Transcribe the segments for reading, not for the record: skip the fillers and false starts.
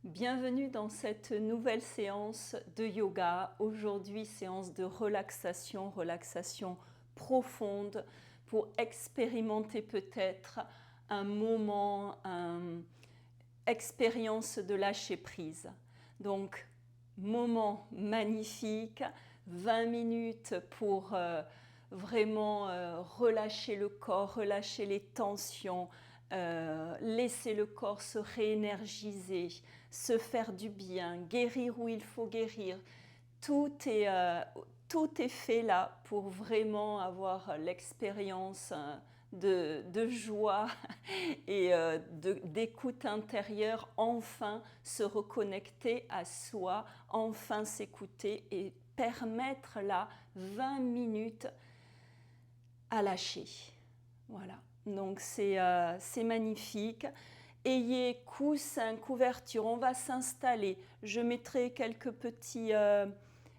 Bienvenue dans cette nouvelle séance de yoga. Aujourd'hui, séance de relaxation, relaxation profonde pour expérimenter peut-être un moment, une expérience de lâcher prise. Donc, moment magnifique, 20 minutes pour vraiment relâcher le corps, relâcher les tensions, laisser le corps se réénergiser, se faire du bien, guérir où il faut guérir. Tout est fait là pour vraiment avoir l'expérience de joie et d'écoute intérieure, enfin se reconnecter à soi, enfin s'écouter et permettre là 20 minutes à lâcher. Voilà, donc c'est magnifique. Ayez coussin, couverture, on va s'installer. Je mettrai quelques petites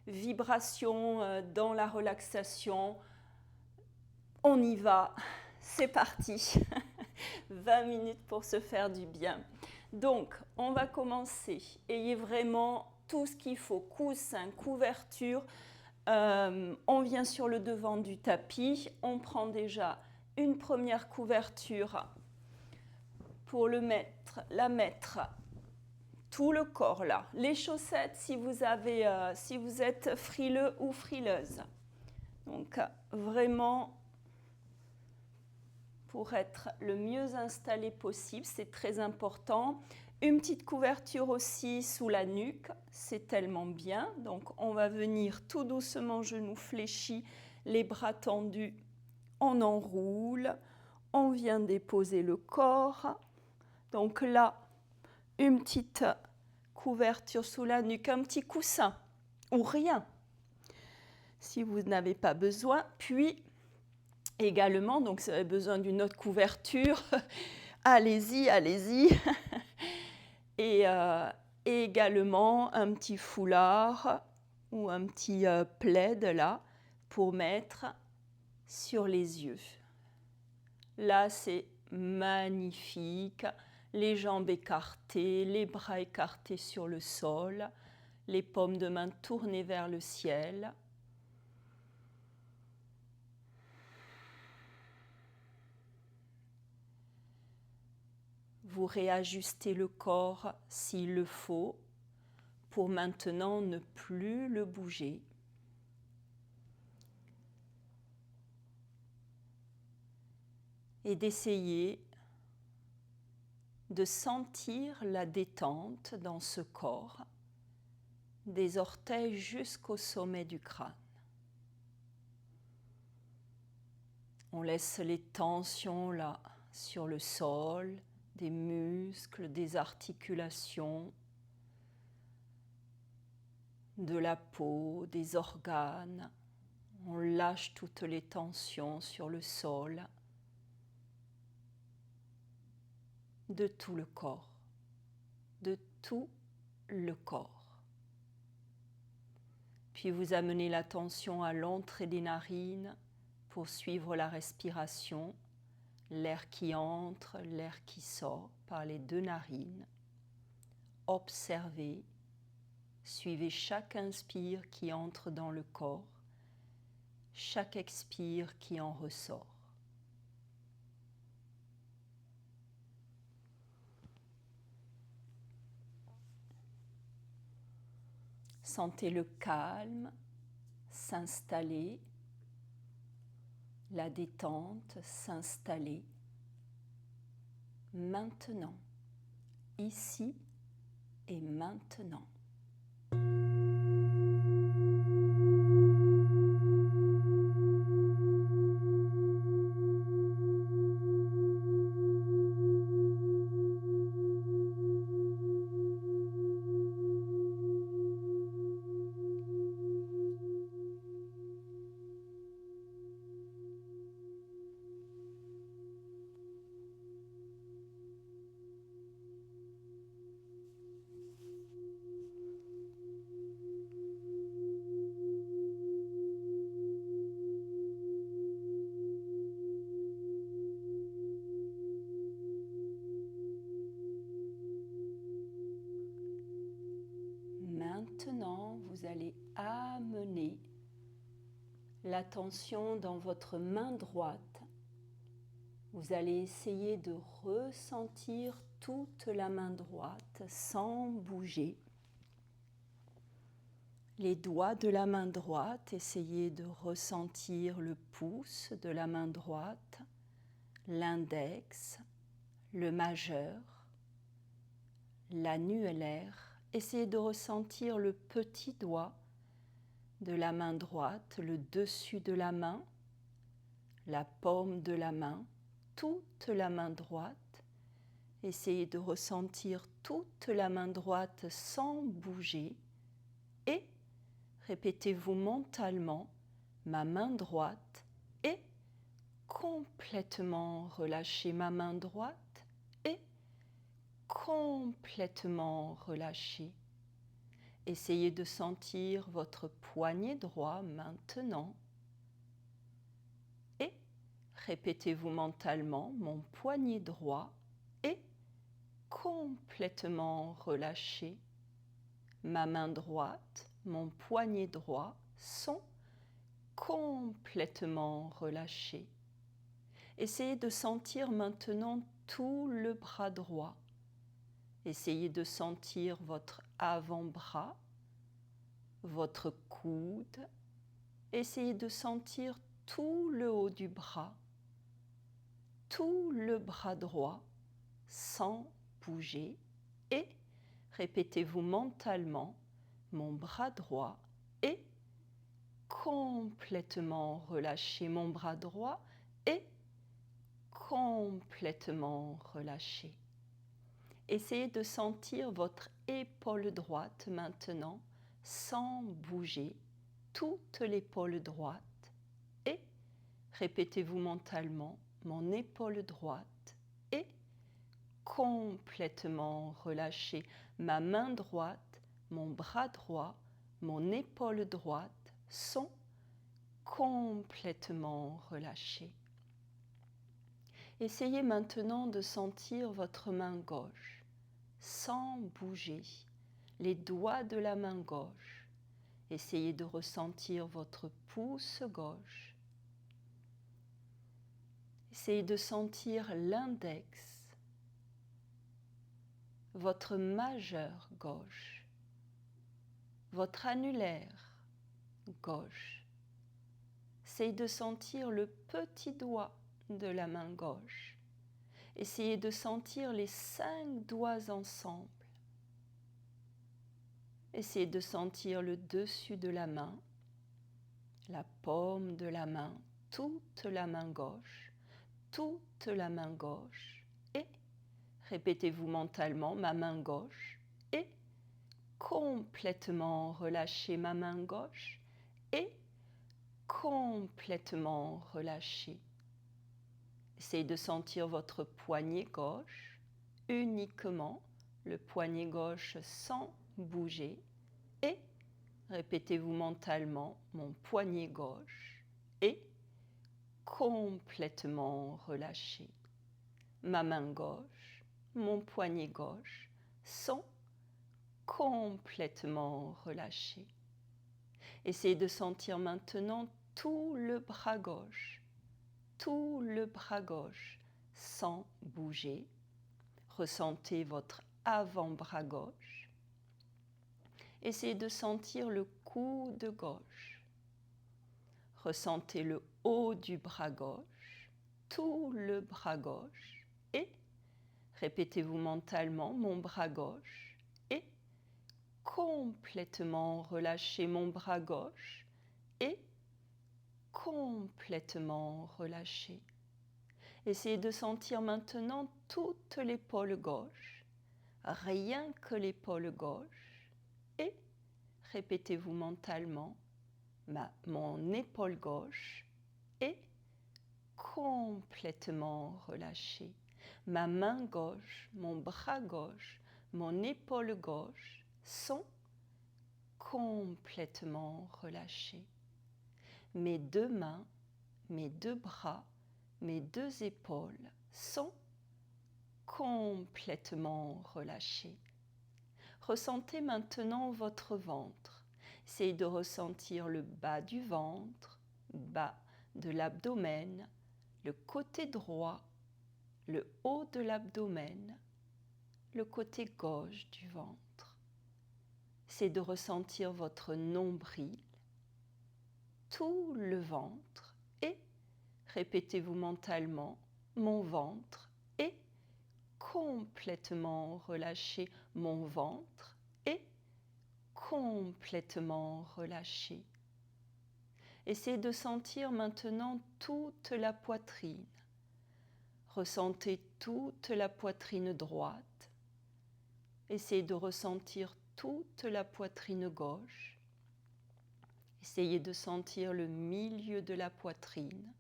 vibrations dans la relaxation. On y va, c'est parti. 20 minutes pour se faire du bien. Donc, on va commencer. Ayez vraiment tout ce qu'il faut, coussin, couverture. On vient sur le devant du tapis. On prend déjà une première couverture pour la mettre tout le corps là. Les chaussettes si vous êtes frileux ou frileuse. Donc vraiment pour être le mieux installé possible, c'est très important. Une petite couverture aussi sous la nuque, c'est tellement bien. Donc on va venir tout doucement, genoux fléchis, les bras tendus, on enroule, on vient déposer le corps. Donc là, une petite couverture sous la nuque, un petit coussin ou rien si vous n'avez pas besoin. Puis également, donc si vous avez besoin d'une autre couverture, allez-y, allez-y. Et également un petit foulard ou un petit plaid là pour mettre sur les yeux. Là, c'est magnifique. Les jambes écartées, les bras écartés sur le sol, les paumes de main tournées vers le ciel. Vous réajustez le corps s'il le faut pour maintenant ne plus le bouger. Et d'essayer de sentir la détente dans ce corps, des orteils jusqu'au sommet du crâne. On laisse les tensions là sur le sol, des muscles, des articulations, de la peau, des organes. On lâche toutes les tensions sur le sol, de tout le corps, de tout le corps. Puis vous amenez l'attention à l'entrée des narines pour suivre la respiration, l'air qui entre, l'air qui sort par les deux narines. Observez, suivez chaque inspire qui entre dans le corps, chaque expire qui en ressort. Sentez le calme s'installer, la détente s'installer. Maintenant, ici et maintenant. maintenant, vous allez amener l'attention dans votre main droite. Vous allez essayer de ressentir toute la main droite sans bouger. Les doigts de la main droite, essayez de ressentir le pouce de la main droite, l'index, le majeur, l'annulaire. Essayez de ressentir le petit doigt de la main droite, le dessus de la main, la paume de la main, toute la main droite. Essayez de ressentir toute la main droite sans bouger et répétez-vous mentalement, ma main droite est complètement relâchée, ma main droite est complètement relâchée. Essayez de sentir votre poignet droit maintenant et répétez-vous mentalement, mon poignet droit est complètement relâché. Ma main droite, mon poignet droit sont complètement relâchés. Essayez de sentir maintenant tout le bras droit. Essayez de sentir votre avant-bras, votre coude. Essayez de sentir tout le haut du bras, tout le bras droit, sans bouger. Et répétez-vous mentalement, mon bras droit est complètement relâché. Mon bras droit est complètement relâché. Essayez de sentir votre épaule droite maintenant sans bouger, toute l'épaule droite et répétez-vous mentalement, mon épaule droite est complètement relâchée. Ma main droite, mon bras droit, mon épaule droite sont complètement relâchés. Essayez maintenant de sentir votre main gauche sans bouger, les doigts de la main gauche. Essayez de ressentir votre pouce gauche. Essayez de sentir l'index, votre majeur gauche, votre annulaire gauche. Essayez de sentir le petit doigt de la main gauche. Essayez de sentir les 5 doigts ensemble. Essayez de sentir le dessus de la main, la paume de la main, toute la main gauche, toute la main gauche. Et répétez-vous mentalement, ma main gauche est complètement relâchée, ma main gauche est complètement relâchée. Essayez de sentir votre poignet gauche, uniquement le poignet gauche sans bouger. Et répétez-vous mentalement, mon poignet gauche est complètement relâché. Ma main gauche, mon poignet gauche sont complètement relâchés. Essayez de sentir maintenant tout le bras gauche sans bouger. Ressentez votre avant-bras gauche. Essayez de sentir le coude gauche. Ressentez le haut du bras gauche, tout le bras gauche et répétez-vous mentalement, mon bras gauche est complètement relâché, mon bras gauche est complètement relâché. Essayez de sentir maintenant toute l'épaule gauche, rien que l'épaule gauche, et répétez-vous mentalement, mon épaule gauche est complètement relâchée. Ma main gauche, mon bras gauche, mon épaule gauche sont complètement relâchés. Mes 2 mains, mes 2 bras, mes 2 épaules sont complètement relâchés. Ressentez maintenant votre ventre. Essayez de ressentir le bas du ventre, bas de l'abdomen, le côté droit, le haut de l'abdomen, le côté gauche du ventre. Essayez de ressentir votre nombril, tout le ventre et répétez-vous mentalement, mon ventre est complètement relâché, mon ventre est complètement relâché. Essayez de sentir maintenant toute la poitrine. Ressentez toute la poitrine droite. Essayez de ressentir toute la poitrine gauche. Essayez de sentir le milieu de la poitrine,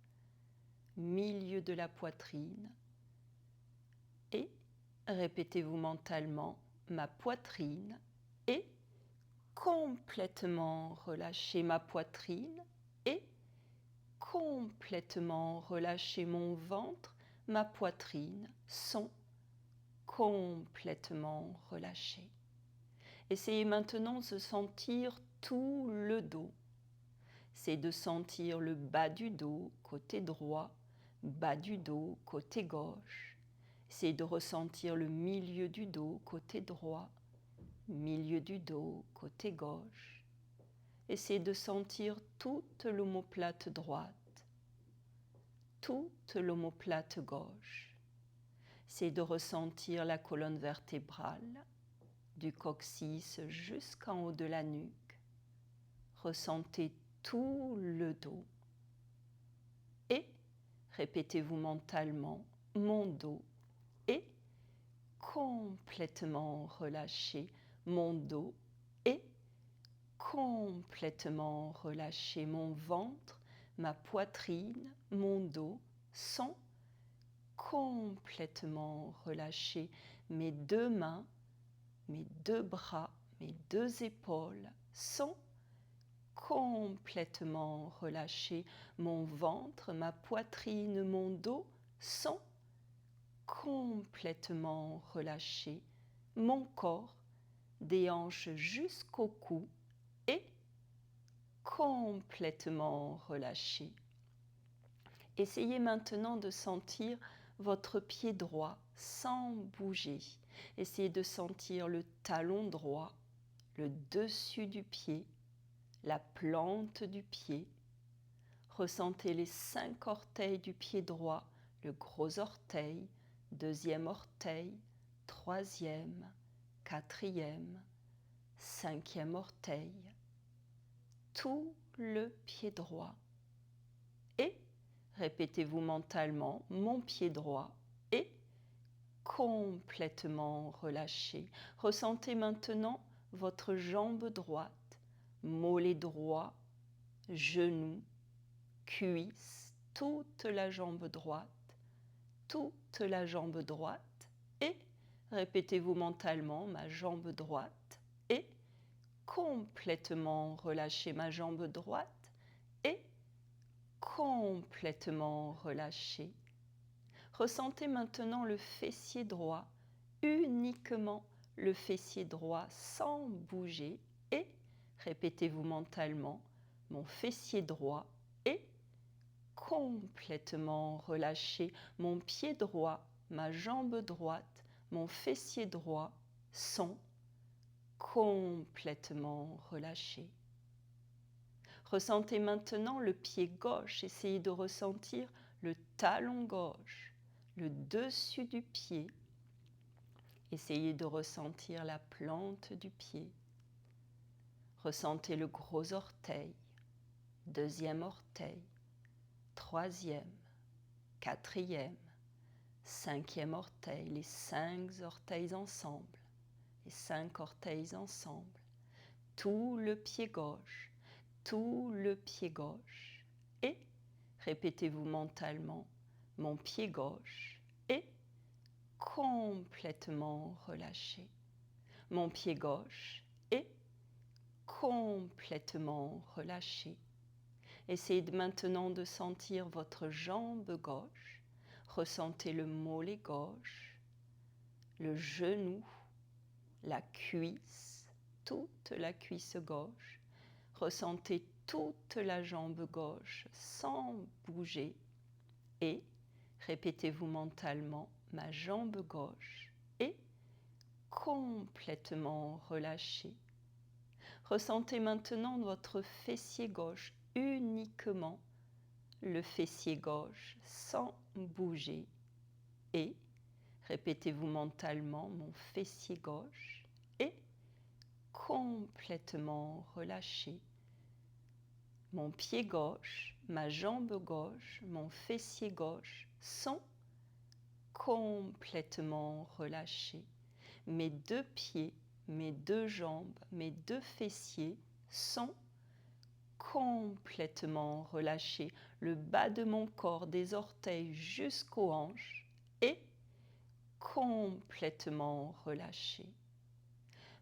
et répétez-vous mentalement, ma poitrine est complètement relâchée, ma poitrine est complètement relâchée, mon ventre, ma poitrine sont complètement relâchés. Essayez maintenant de sentir tout le dos. C'est de sentir le bas du dos, côté droit, bas du dos, côté gauche. C'est de ressentir le milieu du dos, côté droit, milieu du dos, côté gauche. Essayez de sentir toute l'omoplate droite, toute l'omoplate gauche. Essayez de ressentir la colonne vertébrale, du coccyx jusqu'en haut de la nuque. Ressentez tout le dos et répétez-vous mentalement, mon dos est complètement relâché, mon dos est complètement relâché, mon ventre, ma poitrine, mon dos sont complètement relâchés, mes deux mains, mes deux bras, mes deux épaules sont complètement relâchés, mon ventre, ma poitrine, mon dos sont complètement relâchés, mon corps, des hanches jusqu'au cou, est complètement relâché. Essayez maintenant de sentir votre pied droit sans bouger. Essayez de sentir le talon droit, le dessus du pied, la plante du pied. Ressentez les 5 orteils du pied droit, le gros orteil, deuxième orteil, troisième, quatrième, cinquième orteil, tout le pied droit. Et répétez-vous mentalement, mon pied droit est complètement relâché. Ressentez maintenant votre jambe droite, mollet droit, genou, cuisse, toute la jambe droite, et répétez-vous mentalement, ma jambe droite est complètement relâchée, ma jambe droite est complètement relâchée. Ressentez maintenant le fessier droit, uniquement le fessier droit sans bouger, et répétez-vous mentalement, mon fessier droit est complètement relâché, mon pied droit, ma jambe droite, mon fessier droit sont complètement relâchés. Ressentez maintenant le pied gauche, essayez de ressentir le talon gauche, le dessus du pied. Essayez de ressentir la plante du pied. Ressentez le gros orteil, deuxième orteil, troisième, quatrième, cinquième orteil, les 5 orteils ensemble, les 5 orteils ensemble, tout le pied gauche, et répétez-vous mentalement, mon pied gauche est complètement relâché, mon pied gauche est complètement relâché. Essayez maintenant de sentir votre jambe, ressentez le mollet gauche, le genou, la cuisse, toute la cuisse gauche. Ressentez toute la jambe gauche sans bouger et répétez-vous mentalement ma jambe gauche est complètement relâchée. Ressentez maintenant votre fessier gauche, uniquement le fessier gauche sans bouger et répétez-vous mentalement mon fessier gauche est complètement relâché. Mon pied gauche, ma jambe gauche, mon fessier gauche sont complètement relâchés. Mes deux pieds, mes deux jambes, mes deux fessiers sont complètement relâchés. Le bas de mon corps, des orteils jusqu'aux hanches, est complètement relâché.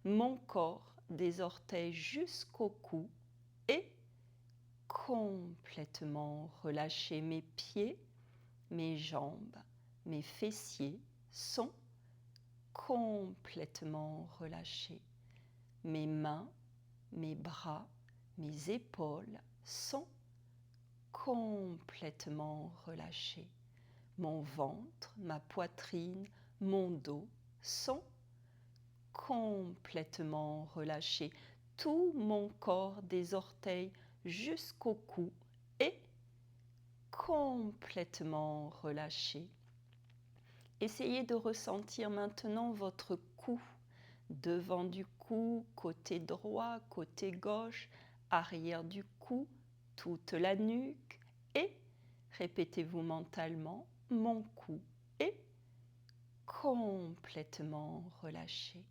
Mon corps, des orteils jusqu'au cou, est complètement relâché. Mes pieds, mes jambes, mes fessiers sont complètement relâchés. Mes mains, mes bras, mes épaules sont complètement relâchés. Mon ventre, ma poitrine, mon dos sont complètement relâchés. Tout mon corps, des orteils jusqu'au cou, est complètement relâché. Essayez de ressentir maintenant votre cou, devant du cou, côté droit, côté gauche, arrière du cou, toute la nuque et répétez-vous mentalement, mon cou est complètement relâché.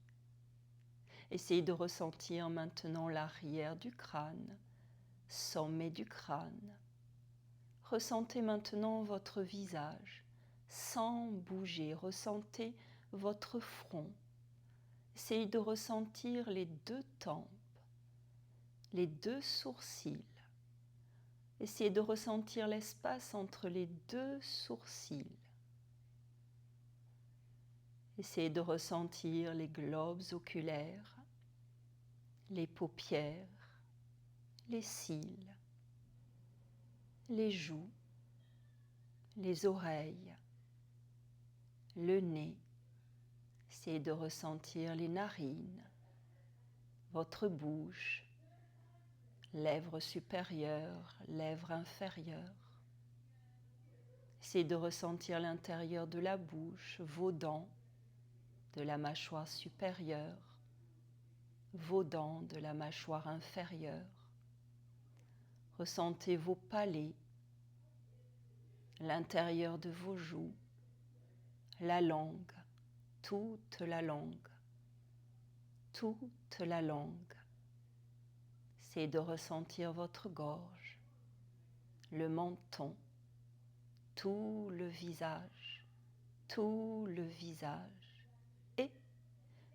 Essayez de ressentir maintenant l'arrière du crâne, sommet du crâne. Ressentez maintenant votre visage sans bouger. Ressentez votre front. Essayez de ressentir les deux tempes, les deux sourcils. Essayez de ressentir l'espace entre les deux sourcils. Essayez de ressentir les globes oculaires, les paupières, les cils, les joues, les oreilles, le nez. Essayez de ressentir les narines, votre bouche, lèvres supérieures, lèvres inférieures. Essayez de ressentir l'intérieur de la bouche, vos dents, de la mâchoire supérieure, vos dents de la mâchoire inférieure. Ressentez vos palais, l'intérieur de vos joues, la langue, toute la langue, toute la langue. Essayez de ressentir votre gorge, le menton, tout le visage et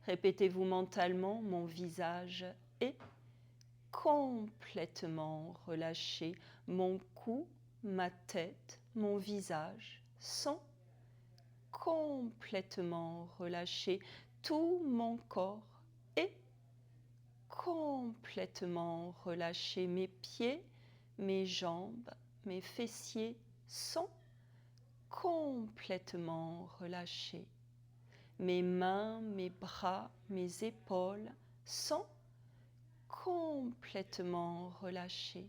répétez-vous mentalement, mon visage est complètement relâché, mon cou, ma tête, mon visage sont complètement relâchés, tout mon corps est complètement relâché, mes pieds, mes jambes, mes fessiers sont complètement relâchés. Mes mains, mes bras, mes épaules sont complètement relâchés.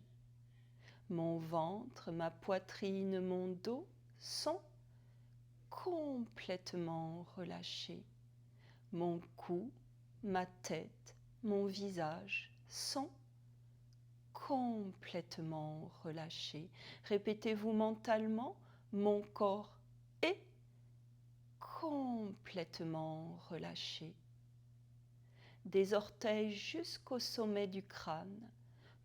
Mon ventre, ma poitrine, mon dos sont complètement relâchés. Mon cou, ma tête, mon visage sont complètement relâchés. Répétez-vous mentalement, mon corps est complètement relâché. Des orteils jusqu'au sommet du crâne,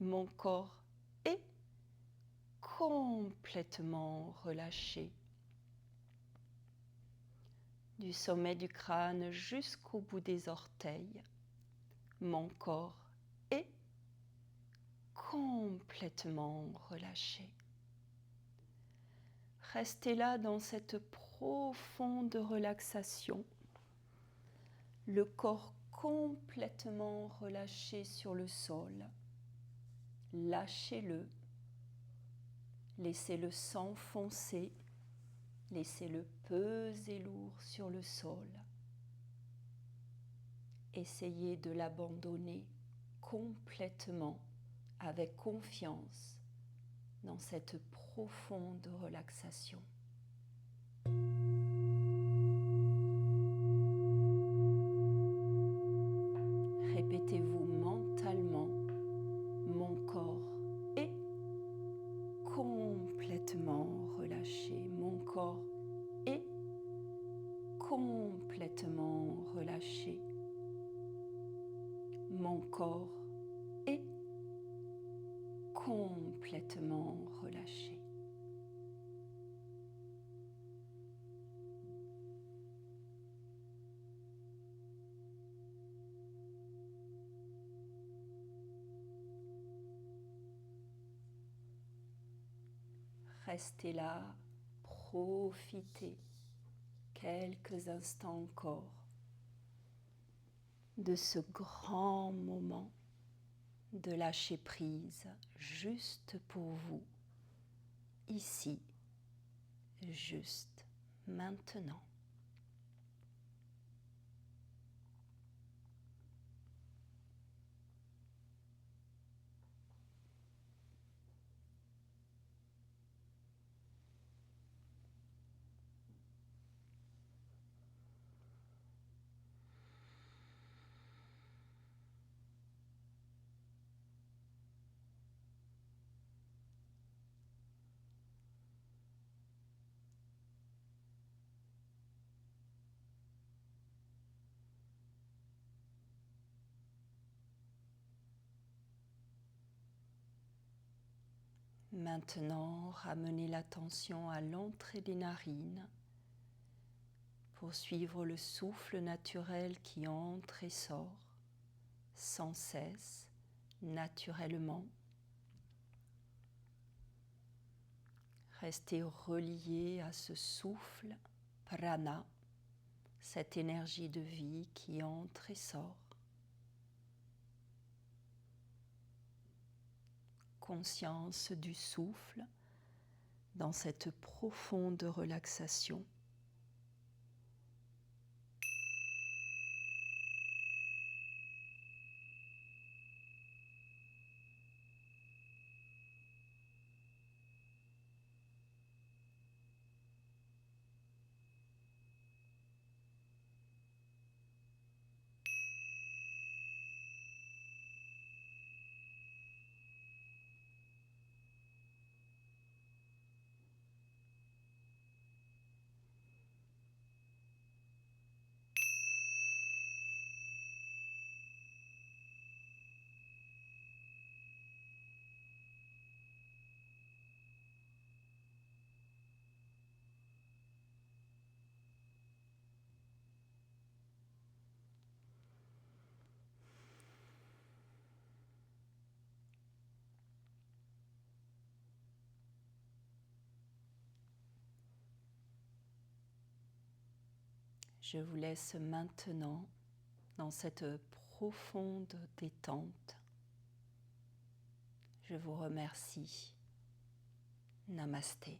mon corps est complètement relâché. Du sommet du crâne jusqu'au bout des orteils, mon corps est complètement relâché. Restez là dans cette profonde relaxation, le corps complètement relâché sur le sol. Lâchez-le. Laissez-le s'enfoncer. Laissez-le peser lourd sur le sol. Essayez de l'abandonner complètement avec confiance dans cette profonde relaxation. Répétez-vous mentalement, mon corps est complètement relâché, mon corps est complètement relâché, mon corps est complètement relâché. Restez là, profitez quelques instants encore de ce grand moment de lâcher prise juste pour vous, ici, juste maintenant. Maintenant, ramenez l'attention à l'entrée des narines pour suivre le souffle naturel qui entre et sort sans cesse, naturellement. Restez relié à ce souffle prana, cette énergie de vie qui entre et sort. Conscience du souffle dans cette profonde relaxation. Je vous laisse maintenant dans cette profonde détente. Je vous remercie. Namasté.